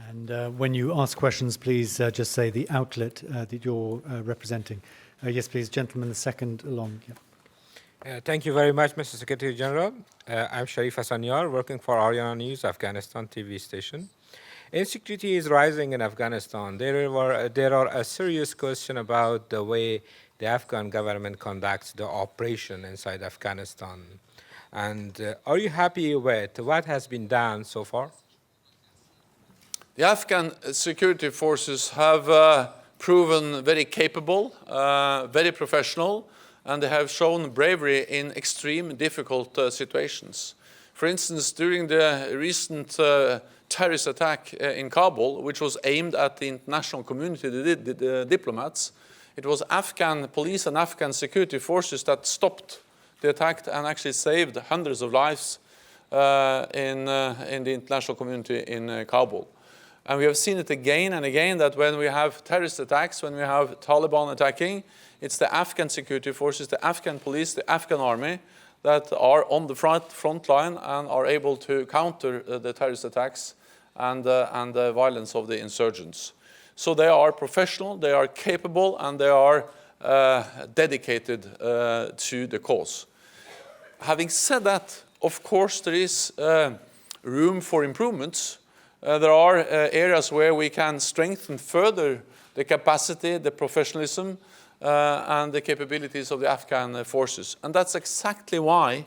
And when you ask questions, please just say the outlet that you're representing. Yes, please, gentleman, the second along. Yeah. Thank you very much, Mr. Secretary General. I'm Sharif Hassanyar, working for Ariana News, Afghanistan TV station. Insecurity is rising in Afghanistan. There are a serious question about the way the Afghan government conducts the operation inside Afghanistan. And are you happy with what has been done so far? The Afghan security forces have proven very capable, very professional, and they have shown bravery in extreme difficult situations. For instance, during the recent terrorist attack in Kabul, which was aimed at the international community, the diplomats, it was Afghan police and Afghan security forces that stopped the attack and actually saved hundreds of lives in the international community in Kabul. And we have seen it again and again that when we have terrorist attacks, when we have Taliban attacking, it's the Afghan security forces, the Afghan police, the Afghan army that are on the front line and are able to counter the terrorist attacks and the violence of the insurgents. So they are professional, they are capable, and they are dedicated to the cause. Having said that, of course, there is room for improvements. There are areas where we can strengthen further the capacity, the professionalism, and the capabilities of the Afghan forces. And that's exactly why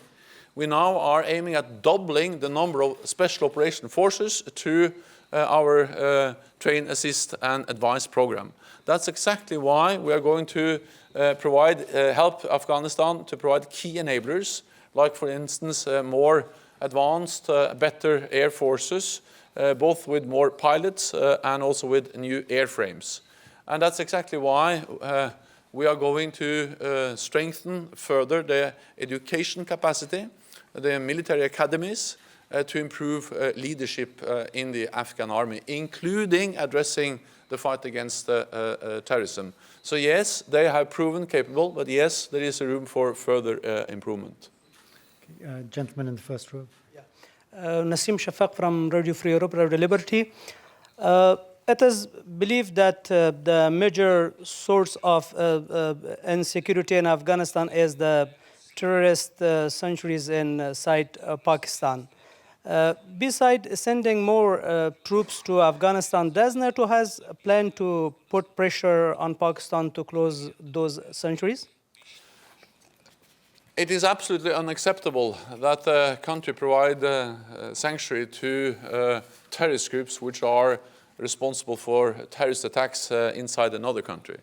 we now are aiming at doubling the number of special operation forces to our train, assist, and advise program. That's exactly why we are going to help Afghanistan to provide key enablers, like, for instance, more advanced, better air forces, both with more pilots and also with new airframes. And that's exactly why we are going to strengthen further the education capacity, the military academies, to improve leadership in the Afghan army, including addressing the fight against terrorism. So yes, they have proven capable, but yes, there is a room for further improvement. Okay, gentleman in the first row. Nasim Shafaq from Radio Free Europe, Radio Liberty. It is believed that the major source of insecurity in Afghanistan is the terrorist sanctuaries inside Pakistan. Besides sending more troops to Afghanistan, does NATO has a plan to put pressure on Pakistan to close those sanctuaries? It is absolutely unacceptable that a country provide sanctuary to terrorist groups which are responsible for terrorist attacks inside another country.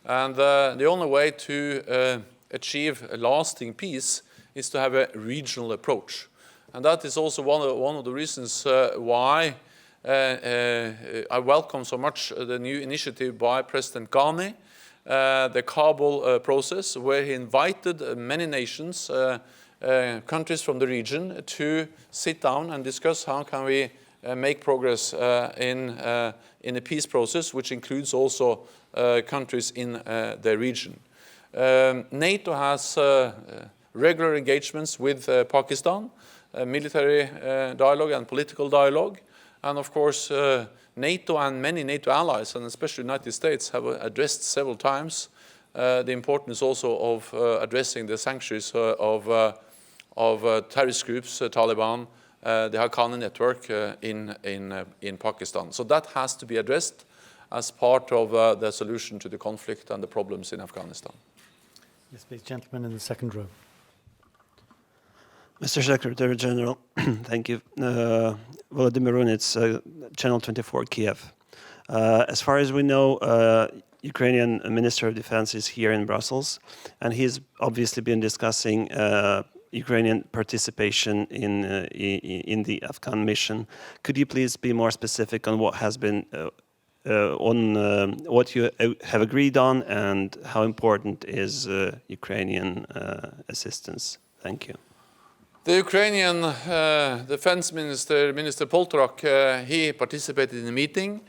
And the only way to achieve a lasting peace is to have a regional approach. And that is also one of the reasons why I welcome so much the new initiative by President Ghani, the Kabul process, where he invited many nations, countries from the region, to sit down and discuss how can we make progress in a peace process, which includes also countries in the region. NATO has regular engagements with Pakistan, military dialogue and political dialogue, and of course NATO and many NATO allies, and especially the United States, have addressed several times the importance also of addressing the sanctuaries of terrorist groups, Taliban, the Haqqani network in Pakistan. So that has to be addressed as part of the solution to the conflict and the problems in Afghanistan. Yes, please, gentleman in the second row. Mr. Secretary General, thank you. Volodymyr Runets, Channel 24, Kiev. As far as we know, Ukrainian Minister of Defense is here in Brussels, and he's obviously been discussing Ukrainian participation in the Afghan mission. Could you please be more specific on what has been what you have agreed on, and how important is Ukrainian assistance? Thank you. The Ukrainian Defense Minister, Minister Poltorak, he participated in the meeting.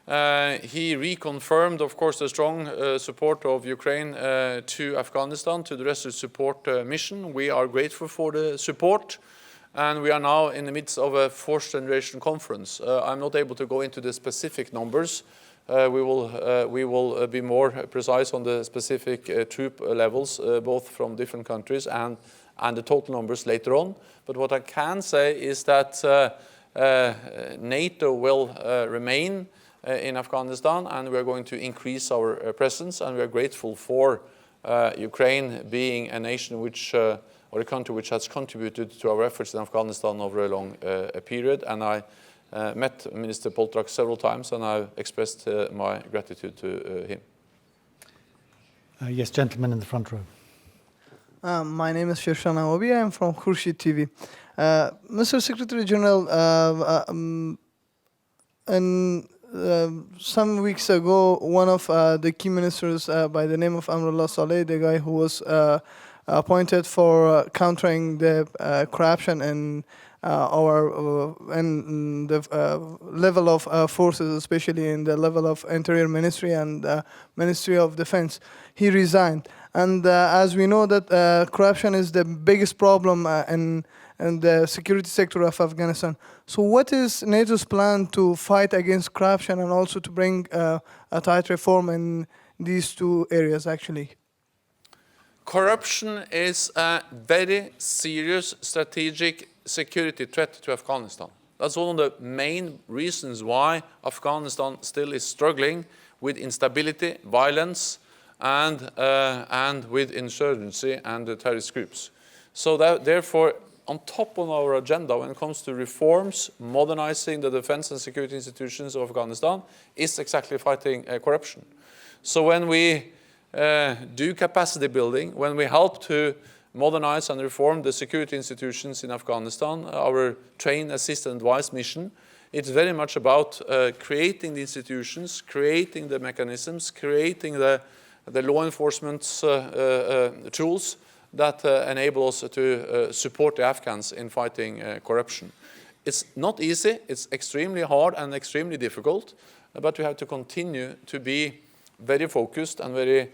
He reconfirmed, of course, the strong support of Ukraine to Afghanistan, to the Resolute Support mission. We are grateful for the support. And we are now in the midst of a fourth generation conference. I'm not able to go into the specific numbers. We will be more precise on the specific troop levels, both from different countries and the total numbers later on. But what I can say is that NATO will remain in Afghanistan, and we are going to increase our presence, and we are grateful for Ukraine being a nation which, or a country which has contributed to our efforts in Afghanistan over a long period. And I met Minister Poltrak several times, and I expressed my gratitude to him. Yes, gentleman in the front row. My name is Shirshan Awabi. I am from Khurshid TV. Mr. Secretary General, some weeks ago, one of the key ministers by the name of Amrullah Saleh, the guy who was appointed for countering the corruption in the level of forces, especially in the level of Interior Ministry and Ministry of Defense, he resigned. And as we know that corruption is the biggest problem in the security sector of Afghanistan. So what is NATO's plan to fight against corruption and also to bring a tight reform in these two areas, actually? Corruption is a very serious strategic security threat to Afghanistan. That's one of the main reasons why Afghanistan still is struggling with instability, violence, and with insurgency and the terrorist groups. So therefore, on top of our agenda when it comes to reforms, modernizing the defense and security institutions of Afghanistan is exactly fighting corruption. So when we do capacity building, when we help to modernize and reform the security institutions in Afghanistan, our train, assist and advise mission, it's very much about creating the institutions, creating the mechanisms, creating the law enforcement tools that enable us to support the Afghans in fighting corruption. It's not easy, it's extremely hard and extremely difficult, but we have to continue to be very focused and very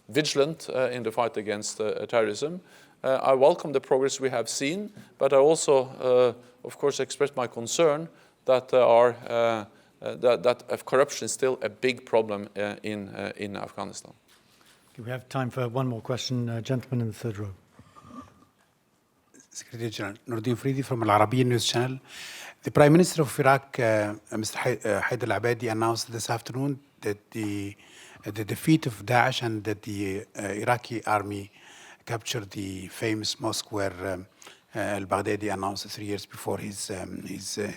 vigilant in the fight against terrorism. I welcome the progress we have seen, but I also, of course, express my concern that that corruption is still a big problem in Afghanistan. We have time for one more question. Gentleman in the third row. Secretary General, Nordin Fridi from Al Arabiya News Channel. The Prime Minister of Iraq, Mr. Haider al-Abadi, announced this afternoon that the defeat of Daesh and that the Iraqi army captured the famous mosque where al-Baghdadi announced 3 years before his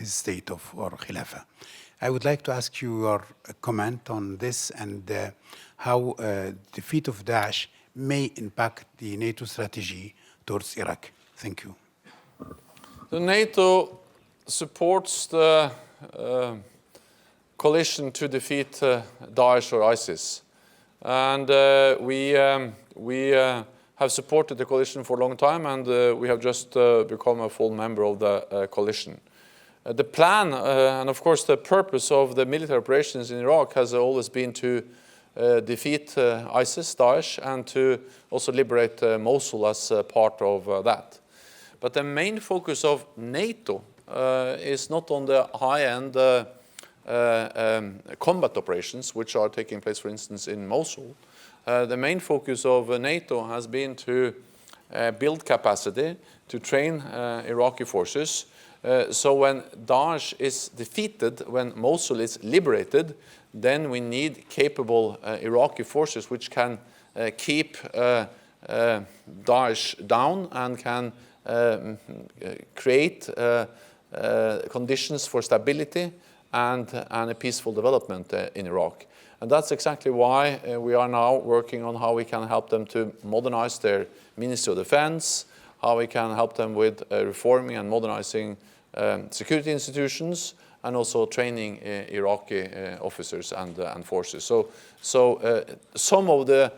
state of or Khilafah. I would like to ask you your comment on this and how defeat of Daesh may impact the NATO strategy towards Iraq. Thank you. The NATO supports the coalition to defeat Daesh or ISIS. And we have supported the coalition for a long time, and we have just become a full member of the coalition. The plan, and of course the purpose of the military operations in Iraq has always been to defeat ISIS, Daesh, and to also liberate Mosul as part of that. But the main focus of NATO is not on the high-end combat operations, which are taking place, for instance, in Mosul. The main focus of NATO has been to build capacity, to train Iraqi forces. So when Daesh is defeated, when Mosul is liberated, then we need capable Iraqi forces which can keep Daesh down and can create conditions for stability and a peaceful development in Iraq. And that's exactly why we are now working on how we can help them to modernize their Ministry of Defense, how we can help them with reforming and modernizing security institutions, and also training Iraqi officers and forces. So some of the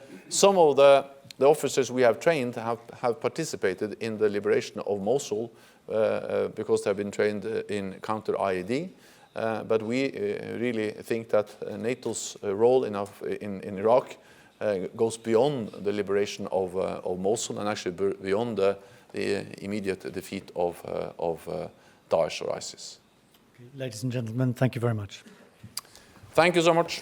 officers we have trained have participated in the liberation of Mosul because they have been trained in counter-IED. But we really think that NATO's role in Iraq goes beyond the liberation of Mosul and actually beyond the the immediate defeat of Daesh or ISIS. Ladies and gentlemen, thank you very much. Thank you so much.